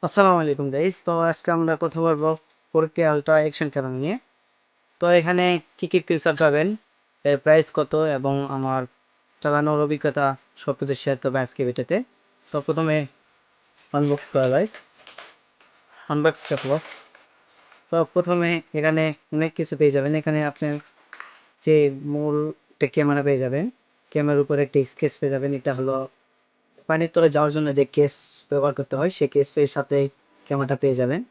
আসসালামু আলাইকুম গাইস। তো আজকে আমরা কথা বলবো 4K আলট্রা অ্যাকশন ক্যামেরা নিয়ে। তো এখানে কি ফিচার পাবেন, এর প্রাইস কত এবং আমার চালানোর অভিজ্ঞতা সবকিছু শেয়ার করবো আজকে ভিডিওতে। তো প্রথমে আনবক্স করা যায়, আনবক্স করবো। তো প্রথমে এখানে অনেক কিছু পেয়ে যাবেন। এখানে আপনি যে মূল একটা ক্যামেরা পেয়ে যাবেন, ক্যামেরার উপরে একটা স্কেচ পেয়ে যাবেন। এটা হলো পানির তলে যাওয়ার জন্য যে কেস ব্যবহার করতে হয়, সেই কেস পেয়ে সাথে ক্যামেরাটা পেয়ে যাবেন।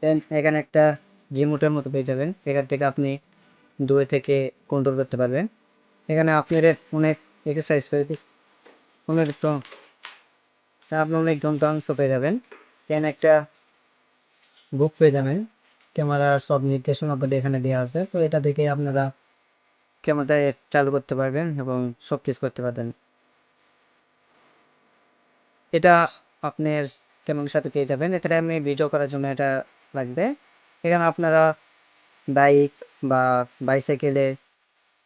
দেন এখানে একটা রিমোটের মতো পেয়ে যাবেন, এখান থেকে আপনি দূরে থেকে কন্ট্রোল করতে পারবেন। এখানে আপনার অনেক এক্সারসাইজ পেয়ে অনেক আপনি অনেক যন্ত্রাংশ পেয়ে যাবেন। এখানে একটা বুক পেয়ে যাবেন, ক্যামেরার সব নির্দেশনা আপনাদের এখানে দেওয়া আছে। তো এটা দেখে আপনারা ক্যামেরাটা চালু করতে পারবেন এবং সব কিছু করতে পারবেন। এটা আপনার ক্যামেরার সাথে পেয়ে যাবেন। এখানে আমি ভিডিও করার জন্য এটা লাগবে। এখানে আপনারা বাইক বা বাইসাইকেলে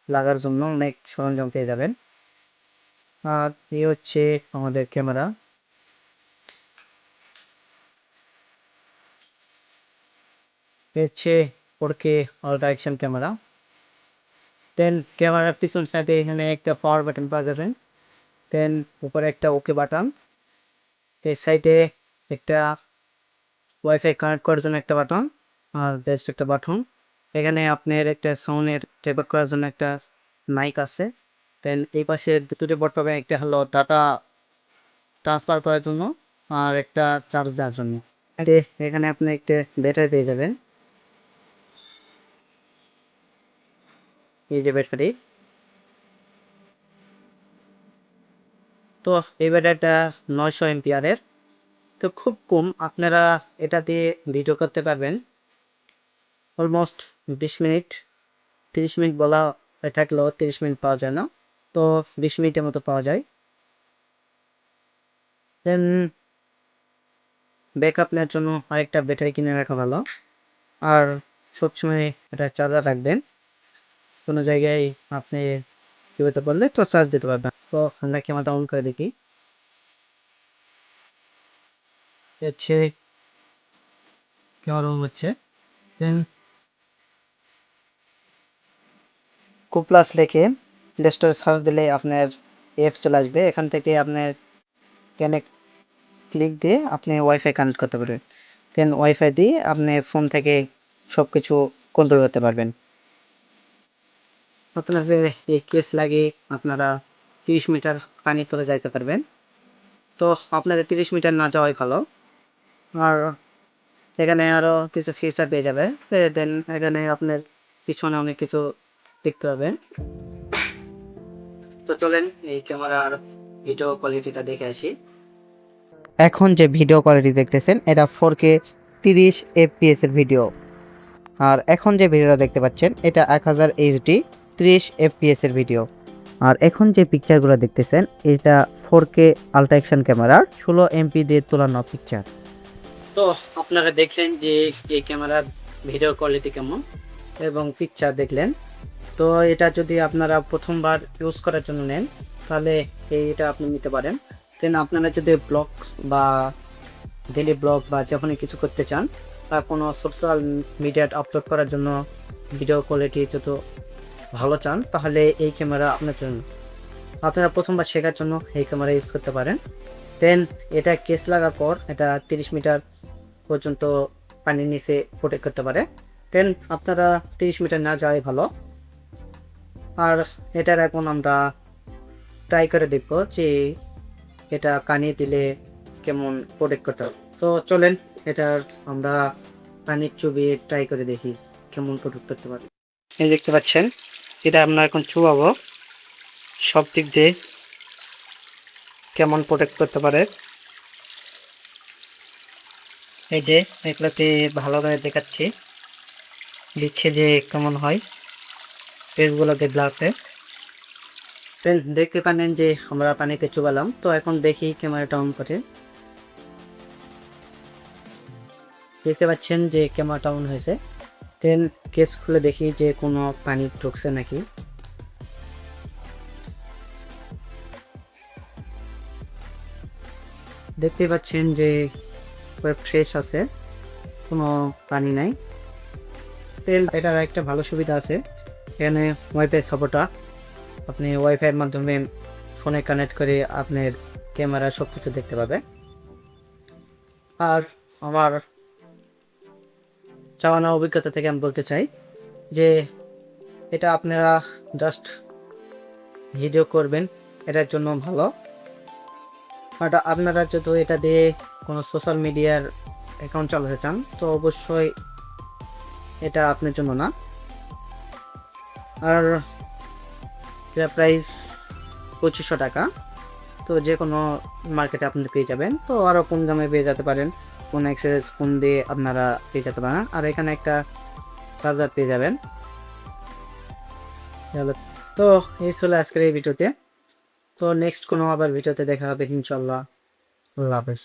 লাগার জন্য অনেক সরঞ্জাম পেয়ে যাবেন। আর এই হচ্ছে আমাদের ক্যামেরা। হচ্ছে 4K আলট্রা অ্যাকশন ক্যামেরা। দেন ক্যামেরার পিছন সাইডে এখানে একটা পাওয়ার বাটন পাওয়া যাবেন। দেন উপরে একটা ওকে বাটন, এই সাইডে একটা ওয়াইফাই কানেক্ট করার জন্য একটা বাটন, আর জাস্ট একটা বাটন। এখানে আপনার একটা সাউন্ডের রেকর্ড করার জন্য একটা মাইক আছে। দেন এই পাশে দুটো পোর্ট পাবেন, একটা হলো ডাটা ট্রান্সফার করার জন্য আর একটা চার্জ দেওয়ার জন্য। এখানে আপনি একটা ব্যাটারি পেয়ে যাবেন, এই যে ব্যাটারি। তো এই ব্যাটারিটা 900 এমপিয়ারের। তো খুব কম, আপনারা এটা দিয়ে ভিডিও করতে পারবেন অলমোস্ট 20 মিনিট। 30 মিনিট বলা থাকলেও 30 মিনিট পাওয়া যায় না, তো 20 মিনিটের মতো পাওয়া যায়। দেন ব্যাকআপ নেওয়ার জন্য আরেকটা ব্যাটারি কিনে রাখা ভালো। আর সবসময় এটা চার্জার রাখবেন, কোনো জায়গায় আপনি কি হতে পারলে তো চার্জ দিতে পারবেন। তো আমরা ক্যামেরাটা অন করে দেখি, হচ্ছে ক্যামেরা অন হচ্ছে। দেন কুপ্লাস লিখে প্লে স্টোরে সার্চ দিলে আপনার অ্যাপস চলে আসবে। এখান থেকে আপনার কানেক্ট ক্লিক দিয়ে আপনি ওয়াইফাই কানেক্ট করতে পারবেন। দেন ওয়াইফাই দিয়ে আপনি ফোন থেকে সব কিছু কন্ট্রোল করতে পারবেন। আপনাদের এই কেস লাগিয়ে আপনারা 30 মিটার পানির তলে যাইতে পারবেন। তো আপনাদের 30 মিটার না যাওয়াই ভালো। আর এখানে আরও কিছু ফিচার পেয়ে যাবে। দেন এখানে আপনার পিছনে অনেক কিছু দেখতে পাবেন। তো চলেন এই ক্যামেরার ভিডিও কোয়ালিটিটা দেখে আসি। এখন যে ভিডিও কোয়ালিটি দেখতেছেন এটা 4K 30 fps এর ভিডিও। আর এখন যে ভিডিওটা দেখতে পাচ্ছেন এটা 1000 HD 30 fps এর ভিডিও। আর এখন যে পিকচারগুলো দেখতেছেন এটা 4K আলট্রা অ্যাকশন ক্যামেরার 16 MP দিয়ে তোলানো পিকচার। তো আপনারা দেখলেন যে এই ক্যামেরার ভিডিও কোয়ালিটি কেমন এবং পিকচার দেখলেন। তো এটা যদি আপনারা প্রথমবার ইউজ করার জন্য নেন তাহলে এটা আপনি নিতে পারেন। দেন আপনারা যদি ব্লগ বা ডেলি ব্লগ বা যখনই কিছু করতে চান বা কোনো সোশ্যাল মিডিয়াতে আপলোড করার জন্য ভিডিও কোয়ালিটি যত ভালো চান তাহলে এই ক্যামেরা আপনার জন্য। আপনারা প্রথমবার শেখার জন্য এই ক্যামেরা ইউজ করতে পারেন। দেন এটা কেস লাগার পর এটা 30 মিটার পর্যন্ত পানির নিচে প্রোটেক্ট করতে পারে। দেন আপনারা 30 মিটার না যাওয়াই ভালো। আর এটার এখন আমরা ট্রাই করে দেখব যে এটা কানে দিলে কেমন প্রোটেক্ট করতে হবে। তো চলেন এটার আমরা পানির চুবিয়ে ট্রাই করে দেখি কেমন প্রোটেক্ট করতে পারি। এই দেখতে পাচ্ছেন এটা আমরা এখন চুবাবো, সব দিক দিয়ে কেমন প্রোটেক্ট করতে পারে। এই যে এগুলোতে ভালোভাবে দেখাচ্ছি, লিখছে যে কেমন হয় পেজগুলো দেখলাতে। দেখতে পারেন যে আমরা পানিতে চুবালাম। তো এখন দেখি ক্যামেরাটা অন করে, দেখতে পাচ্ছেন যে ক্যামেরাটা অন হয়েছে। দেন কেস খুলে দেখি যে কোনো পানি ঢুকছে নাকি। দেখতে পাচ্ছেন যে ফ্রেশ আছে, কোনো পানি নাই। তেল এটার একটা ভালো সুবিধা আছে, এখানে ওয়াইফাই সাপোর্টার, আপনি ওয়াইফাইয়ের মাধ্যমে ফোনে কানেক্ট করে আপনার ক্যামেরা সব কিছু দেখতে পাবে। আর আমার চালানো অভিজ্ঞতা থেকে আমি বলতে চাই যে এটা আপনারা জাস্ট ভিডিও করবেন, এটার জন্য ভালো। আর আপনারা যদি এটা দিয়ে কোনো সোশ্যাল মিডিয়ার অ্যাকাউন্ট চালাতে চান তো অবশ্যই এটা আপনার জন্য না। আর এটা প্রাইস 2500 টাকা। তো যে কোনো মার্কেটে আপনি পেয়ে যাবেন, তো আরও কম দামে পেয়ে যেতে পারেন, কোন এক্সেস ফোন দিয়ে আপনারা পেয়ে যেতে পারেন। আর এখানে একটা চার্জার পেয়ে যাবেন। তো এই ছিল আজকের এই ভিডিওতে। তো নেক্সট কোনো আবার ভিডিওতে দেখা হবে ইনশাল্লাহ। আল্লাহ হাফেজ।